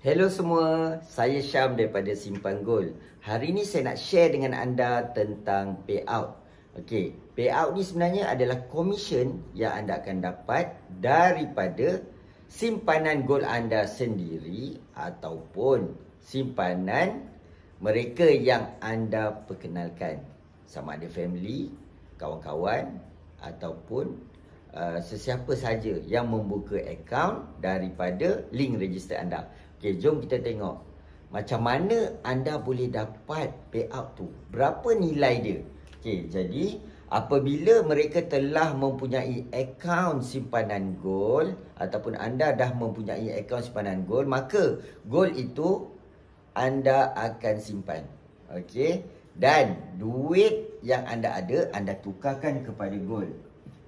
Hello semua, saya Syam daripada Simpan Gold. Hari ni saya nak share dengan anda tentang payout. Okey, payout ni sebenarnya adalah komisen yang anda akan dapat daripada simpanan gold anda sendiri ataupun simpanan mereka yang anda perkenalkan. Sama ada family, kawan-kawan ataupun sesiapa saja yang membuka akaun daripada link register anda. Okey, jom kita tengok macam mana anda boleh dapat payout tu. Berapa nilai dia? Okey, jadi apabila mereka telah mempunyai akaun simpanan gold ataupun anda dah mempunyai akaun simpanan gold, maka gold itu anda akan simpan. Okey, dan duit yang anda ada anda tukarkan kepada gold.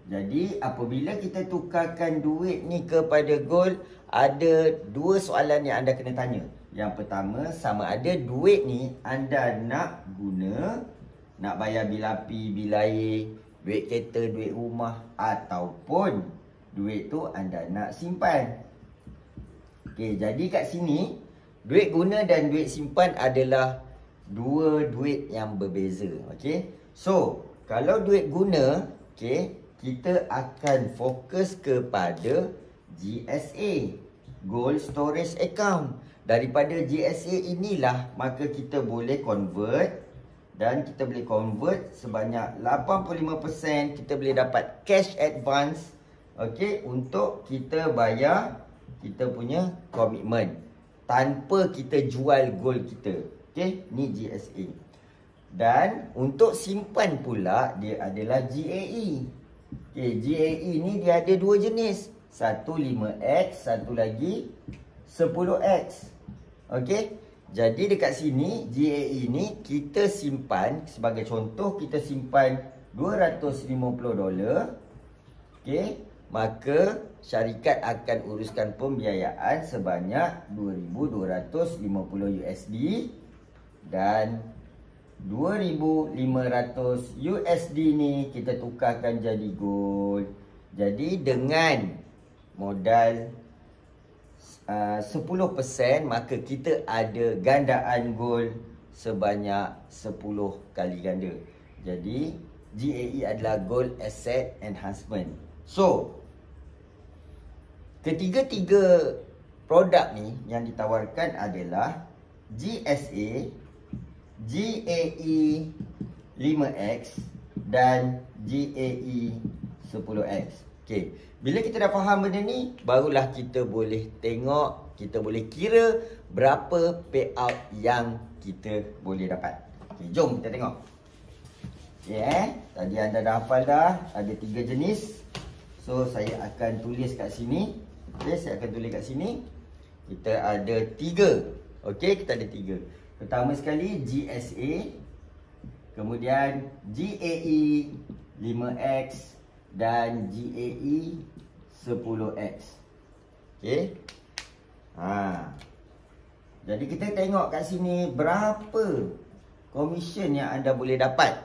Jadi apabila kita tukarkan duit ni kepada gold, ada dua soalan yang anda kena tanya. Yang pertama, sama ada duit ni anda nak guna, nak bayar bil api, bil air, duit kereta, duit rumah, ataupun duit tu anda nak simpan. Okey, jadi kat sini duit guna dan duit simpan adalah dua duit yang berbeza. Okey, so kalau duit guna, okey, kita akan fokus kepada GSA, Gold Storage Account. Daripada GSA inilah maka kita boleh convert, dan kita boleh convert sebanyak 85%. Kita boleh dapat cash advance, okey, untuk kita bayar kita punya komitmen tanpa kita jual gold kita. Okey, ni GSA. Dan untuk simpan pula dia adalah GAE. Okay, GAE ni dia ada dua jenis. Satu 5X, satu lagi 10X. Okey, jadi dekat sini GAE ni kita simpan, sebagai contoh kita simpan $250. Okey, maka syarikat akan uruskan pembiayaan sebanyak $2,250 dan 2,500 USD ni kita tukarkan jadi gold. Jadi dengan modal 10%, maka kita ada gandaan gold sebanyak 10 kali ganda. Jadi GAE adalah Gold Asset Enhancement. So ketiga-tiga produk ni yang ditawarkan adalah GSA, GAE 5X dan GAE 10X. Okey, bila kita dah faham benda ni, barulah kita boleh tengok, kita boleh kira berapa payout yang kita boleh dapat. Okey, jom kita tengok. Okey, tadi anda dah hafal dah, ada 3 jenis. So saya akan tulis kat sini. Okey, saya akan tulis kat sini. Kita ada 3. Okey, kita ada 3. Pertama sekali GSA, kemudian GAE 5X dan GAE 10X. Okey. Jadi kita tengok kat sini berapa komisen yang anda boleh dapat.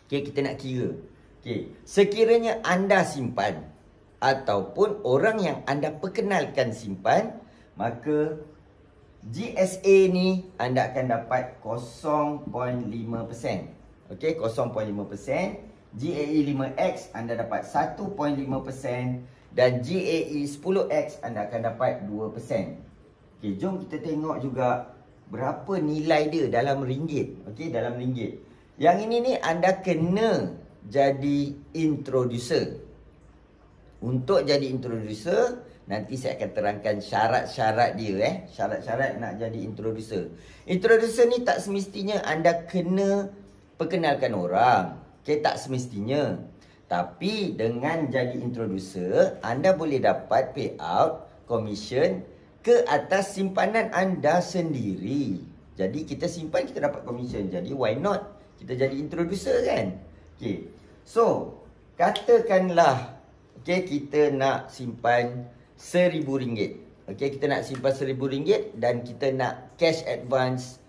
Okey, kita nak kira. Okey, sekiranya anda simpan ataupun orang yang anda perkenalkan simpan, maka GSA ni anda akan dapat 0.5%. Okey, 0.5%. GAE 5X anda dapat 1.5% dan GAE 10X anda akan dapat 2%. Okey, jom kita tengok juga berapa nilai dia dalam ringgit. Okey, dalam ringgit. Yang ini ni anda kena jadi introducer. Untuk jadi introducer, nanti saya akan terangkan syarat-syarat dia. Syarat-syarat nak jadi introducer. Introducer ni tak semestinya anda kena perkenalkan orang. Okay, tak semestinya. Tapi dengan jadi introducer, anda boleh dapat payout, komisen ke atas simpanan anda sendiri. Jadi kita simpan, kita dapat komisen. Jadi why not? Kita jadi introducer kan? Okay, so katakanlah kita nak simpan RM1,000. Okey, kita nak simpan RM1,000 dan kita nak cash advance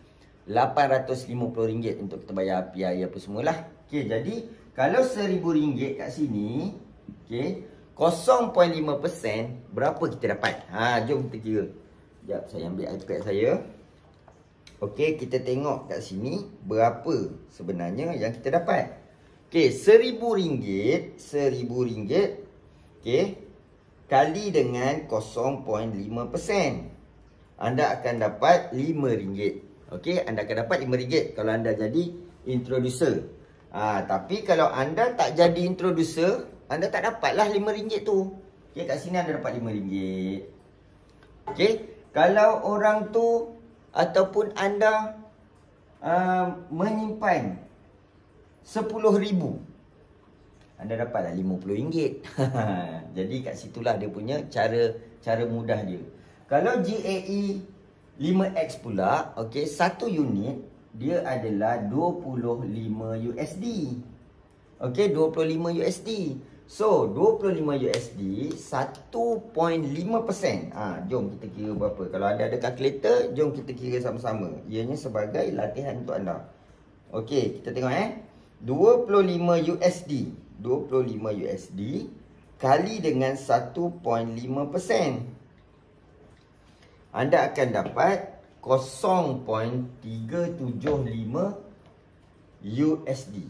RM850 untuk kita bayar api air apa semualah. Okey, jadi kalau RM1,000 kat sini, okey, 0.5% berapa kita dapat? Jom kita kira. Sekejap saya ambil iPad saya. Okey, kita tengok kat sini berapa sebenarnya yang kita dapat. Okey, RM1,000, RM1,000, okey, kali dengan 0.5%. Anda akan dapat RM5. Okey, anda akan dapat RM5 kalau anda jadi introducer. Tapi kalau anda tak jadi introducer, anda tak dapatlah RM5 tu. Okey, kat sini anda dapat RM5. Okey, kalau orang tu ataupun anda menyimpan RM10,000, anda dapatlah RM50. Jadi kat situlah dia punya cara mudah dia. Kalau GAE 5X pula, okey, satu unit dia adalah $25. Okey, $25. So, $25 1.5%. Jom kita kira berapa. Kalau anda ada kalkulator, jom kita kira sama-sama. Ianya sebagai latihan untuk anda. Okey, kita tengok $25. $25 kali dengan 1.5%. Anda akan dapat 0.375 USD.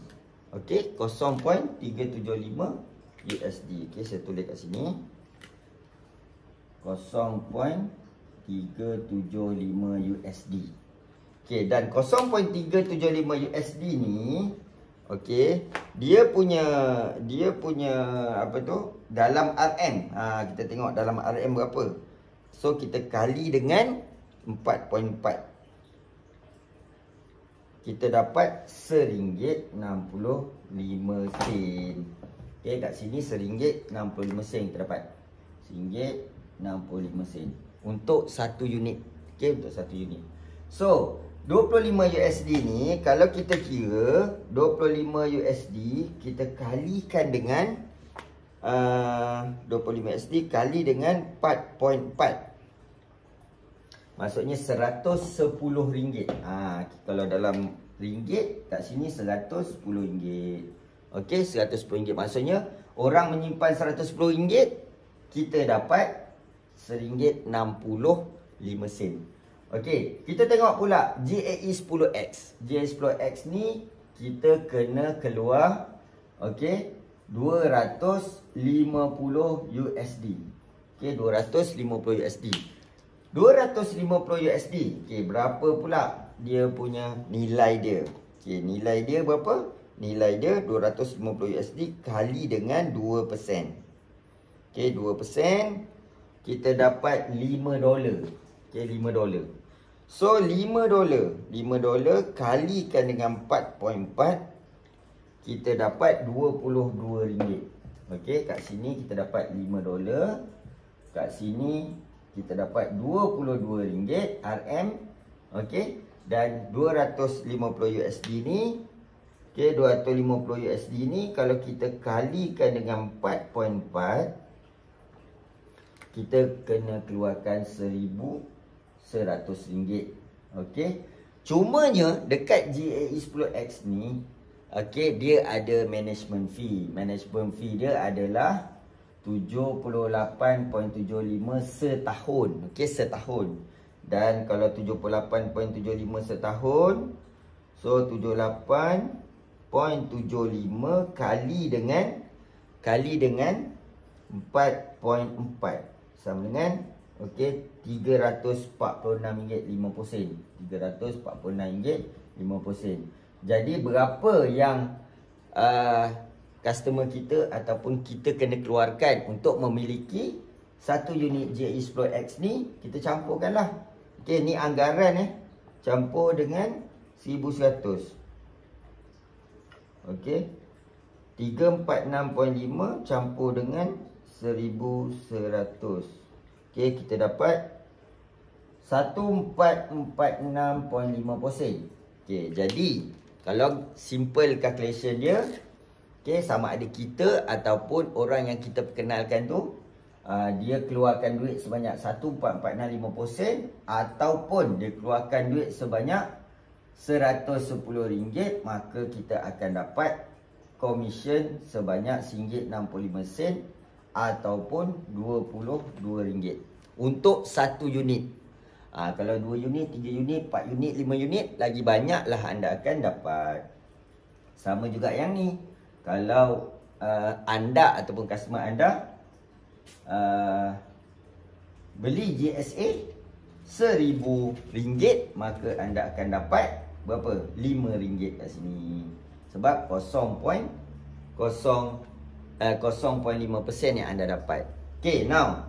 Okey, 0.375 USD. Okey, saya tulis kat sini 0.375 USD. Okey, dan 0.375 USD ni, okey, dia punya apa tu? Dalam RM. Kita tengok dalam RM berapa. So kita kali dengan 4.4. Kita dapat RM1.65. Okey, kat sini RM1.65 kita dapat. RM1.65 untuk satu unit. Okey, untuk satu unit. So, $25 ni kalau kita kira $25 kita kalikan dengan $25 kali dengan 4.4. Maksudnya RM110. Kalau dalam ringgit kat sini RM110. Okey, RM110. Maksudnya orang menyimpan RM110, kita dapat RM1.65. Okey, kita tengok pula GAE 10X. GAE 10X ni kita kena keluar, okey, $250. Okey, $250. $250. Okey, berapa pula dia punya nilai dia? Okey, nilai dia berapa? Nilai dia $250 kali dengan 2%. Okey, 2%, kita dapat $5. Okey, $5. So $5 kalikan dengan 4.4, kita dapat RM22. Okey, kat sini kita dapat $5. Kat sini kita dapat RM22 RM. Okey, dan $250 ni, okey, $250 ni kalau kita kalikan dengan 4.4, kita kena keluarkan RM1,100. Okey, cumanya dekat GAE 10X ni, okey, dia ada management fee. Management fee dia adalah 78.75 setahun. Okey, setahun. Dan kalau 78.75 setahun, so 78.75 kali dengan 4.4 sama dengan, okey, RM346.50. RM346.50. Jadi berapa yang customer kita ataupun kita kena keluarkan untuk memiliki satu unit GAE 10X ni, kita campurkanlah. Okey, ni anggaran campur dengan 1,100. Okey, 346.5 campur dengan 1,100. Okey, kita dapat 1,446.5%. Okey, jadi kalau simple calculation dia, okey, sama ada kita ataupun orang yang kita perkenalkan tu, dia keluarkan duit sebanyak 1,446.5% ataupun dia keluarkan duit sebanyak RM110, maka kita akan dapat komisen sebanyak RM1.65 ataupun RM22 untuk satu unit. Kalau 2 unit, 3 unit, 4 unit, 5 unit, lagi banyaklah anda akan dapat. Sama juga yang ni. Kalau anda ataupun customer anda beli GSA RM1,000, maka anda akan dapat berapa? RM5 kat sini. Sebab 0.05% yang anda dapat. Okay, now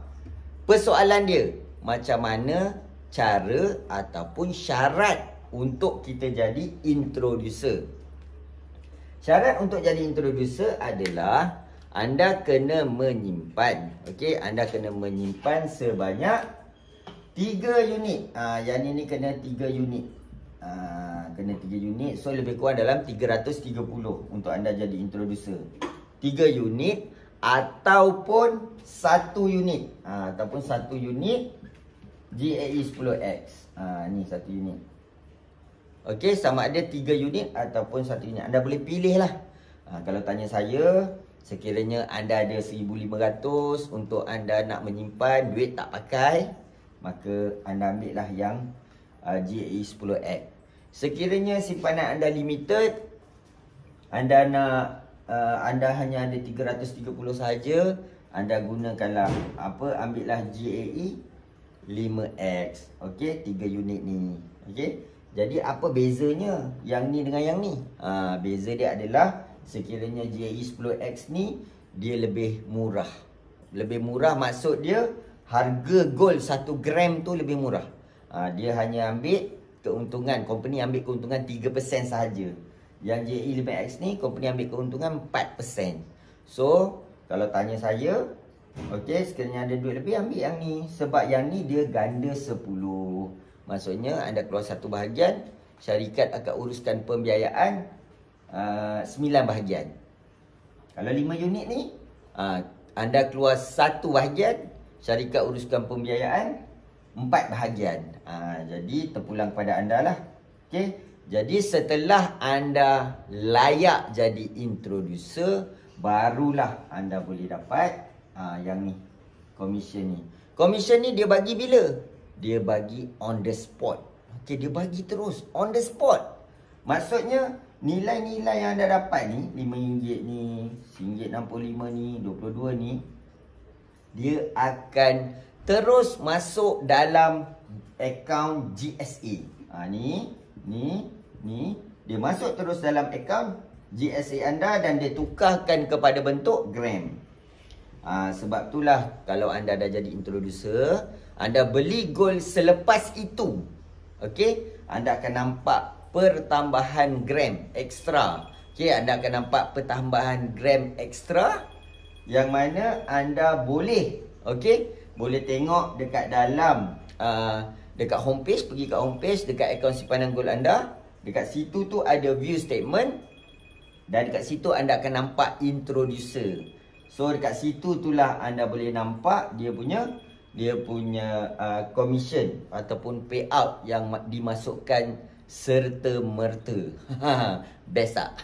persoalan dia, macam mana cara ataupun syarat untuk kita jadi introducer. Syarat untuk jadi introducer adalah anda kena menyimpan. Okey, anda kena menyimpan sebanyak 3 unit. Yang ni kena 3 unit. Kena 3 unit. So lebih kurang dalam 330 untuk anda jadi introducer. 3 unit ataupun 1 unit. Ataupun 1 unit GAE 10X. Ni 1 unit. Okey, sama ada 3 unit ataupun 1 unit. Anda boleh pilih lah. Kalau tanya saya, sekiranya anda ada 1,500 untuk anda nak menyimpan, duit tak pakai, maka anda ambil lah yang GAE 10X. Sekiranya simpanan anda limited, anda nak anda hanya ada 330 saja, anda gunakanlah ambil lah GAE 5X. Okey, 3 unit ni. Okey. Jadi apa bezanya yang ni dengan yang ni? Beza dia adalah sekiranya GAE 10X ni dia lebih murah. Lebih murah maksud dia harga gold 1 gram tu lebih murah. Dia hanya ambil keuntungan, company ambil keuntungan 3% sahaja. Yang GAE 5X ni company ambil keuntungan 4%. So kalau tanya saya, okey, sekiranya ada duit lebih, ambil yang ni. Sebab yang ni dia ganda 10. Maksudnya anda keluar 1 bahagian, syarikat akan uruskan pembiayaan 9 bahagian. Kalau 5 unit ni, anda keluar 1 bahagian, syarikat uruskan pembiayaan 4 bahagian. Jadi terpulang pada anda lah. Okay? Jadi setelah anda layak jadi introducer, barulah anda boleh dapat yang ni, komisen ni. Komisen ni dia bagi bila? Dia bagi on the spot. Okay, dia bagi terus on the spot. Maksudnya nilai-nilai yang anda dapat ni, RM5 ni, RM1.65 ni, RM22 ni, dia akan terus masuk dalam akaun GSA. Ni dia masuk terus dalam akaun GSA anda dan dia tukarkan kepada bentuk gram. Sebab itulah kalau anda dah jadi introducer, anda beli gold selepas itu, okey, anda akan nampak pertambahan gram ekstra. Okey, anda akan nampak pertambahan gram ekstra yang mana anda boleh, okey, boleh tengok dekat dalam dekat homepage, pergi kat homepage dekat akaun simpanan gold anda. Dekat situ tu ada view statement dan dekat situ anda akan nampak introducer. So dekat situ itulah anda boleh nampak dia punya commission ataupun payout yang dimasukkan serta merta. Best tak?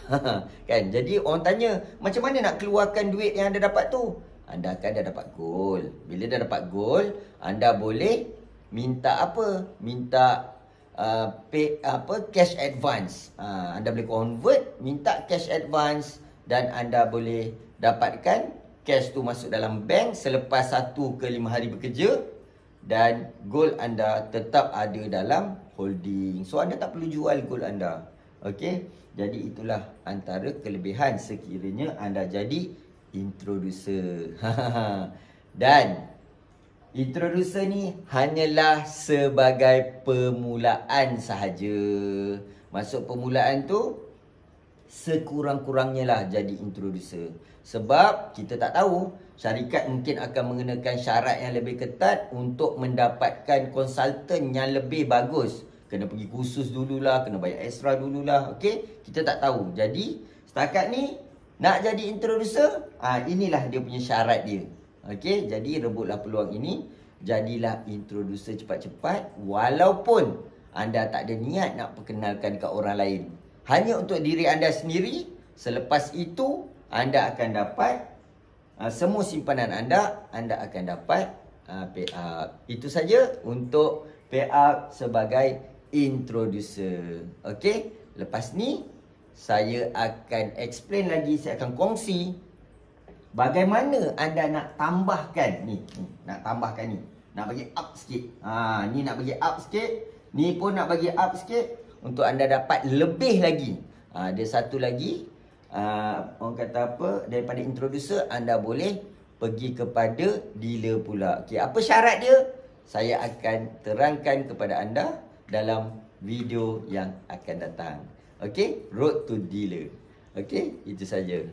Kan? Jadi orang tanya, macam mana nak keluarkan duit yang anda dapat tu? Anda akan dah dapat gold. Bila dah dapat gold, anda boleh minta apa? Minta cash advance. Anda boleh convert, minta cash advance dan anda boleh dapatkan cash tu masuk dalam bank selepas 1 ke 5 hari bekerja dan gold anda tetap ada dalam holding. So anda tak perlu jual gold anda. Okey. Jadi itulah antara kelebihan sekiranya anda jadi introducer. Dan introducer ni hanyalah sebagai permulaan sahaja. Maksud permulaan tu sekurang-kurangnya lah jadi introducer. Sebab kita tak tahu, syarikat mungkin akan mengenakan syarat yang lebih ketat untuk mendapatkan konsultan yang lebih bagus. Kena pergi kursus dululah, kena bayar extra dululah. Okey, kita tak tahu. Jadi setakat ni nak jadi introducer, inilah dia punya syarat dia. Okey, jadi rebutlah peluang ini. Jadilah introducer cepat-cepat walaupun anda tak ada niat nak perkenalkan ke orang lain. Hanya untuk diri anda sendiri. Selepas itu anda akan dapat semua simpanan anda akan dapat payout. Itu saja untuk payout sebagai introducer. Okey, lepas ni saya akan explain lagi, saya akan kongsi bagaimana anda nak tambahkan ni, nak tambahkan ni, nak bagi up sikit. Ni nak bagi up sikit, ni pun nak bagi up sikit untuk anda dapat lebih lagi. Ada satu lagi, orang kata apa, daripada introducer anda boleh pergi kepada dealer pula. Okey, apa syarat dia? Saya akan terangkan kepada anda dalam video yang akan datang. Okey, road to dealer. Okey, itu saja.